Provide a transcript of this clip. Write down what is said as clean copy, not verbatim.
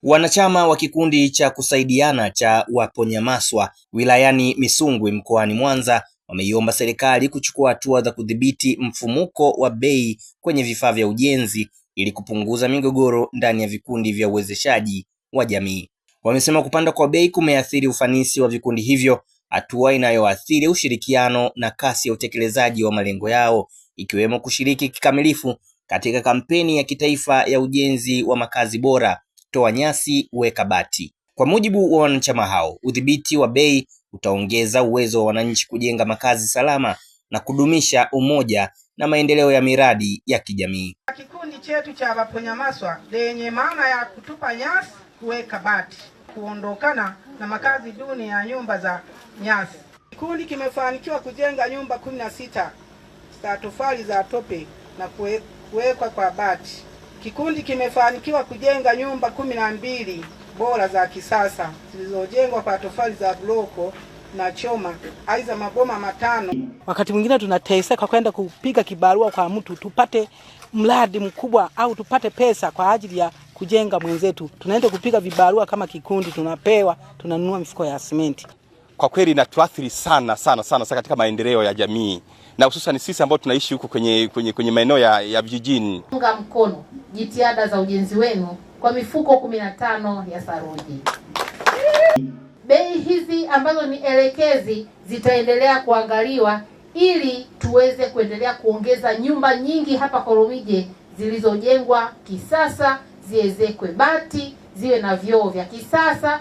Wanachama wa kikundi cha kusaidiana cha Waponyamaswa wilayani Misungwi mkoani Mwanza wameiomba serikali kuchukua hatua za kudhibiti mfumuko wa bei kwenye vifaa vya ujenzi ili kupunguza migogoro ndani ya vikundi vya uwezeshaji wa jamii. Wamesema kupanda kwa bei kumeathiri ufanisi wa vikundi hivyo, hatua inayoathiri ushirikiano na kasi ya utekelezaji wa malengo yao, ikiwemo kushiriki kikamilifu katika kampeni ya kitaifa ya ujenzi wa makazi bora, toa nyasi weka bati. Kwa mujibu wa wanachama hao, udhibiti wa bei utaongeza uwezo wa wananchi kujenga makazi salama na kudumisha umoja na maendeleo ya miradi ya kijamii. Kikundi chetu cha Waponyamaswa lenye maana ya kutupa nyasi kuweka bati, kuondokana na makazi duni ya nyumba za nyasi. Kikundi kimefanikiwa kujenga nyumba 16 za tofali za tope na kuwekwa kwa bati. Kikundi kimefanikiwa kujenga nyumba 12 bora za kisasa zilizojengwa kwa tofali za bloko na choma, aidha maboma 5. Wakati mwingine tunateseka kwenda kupiga kibarua kwa mtu tupate mradi mkubwa au tupate pesa kwa ajili ya kujenga mwenzetu. Tunaenda kupiga vibarua kama kikundi, tunapewa, tunanunua mifuko ya simenti. Kwa kweli inatuathiri sana katika maendeleo ya jamii, na hususan sisi ambao tunaishi huko kwenye maeneo ya vijijini. Unga mkono jitihada za ujenzi wenu kwa mifuko 15 ya saruji. Bei hizi ambazo ni elekezi zitaendelea kuangaliwa ili tuweze kuendelea kuongeza nyumba nyingi hapa Koromije zilizojengwa kisasa, ziezekwe bati, ziwe na vyoo vya kisasa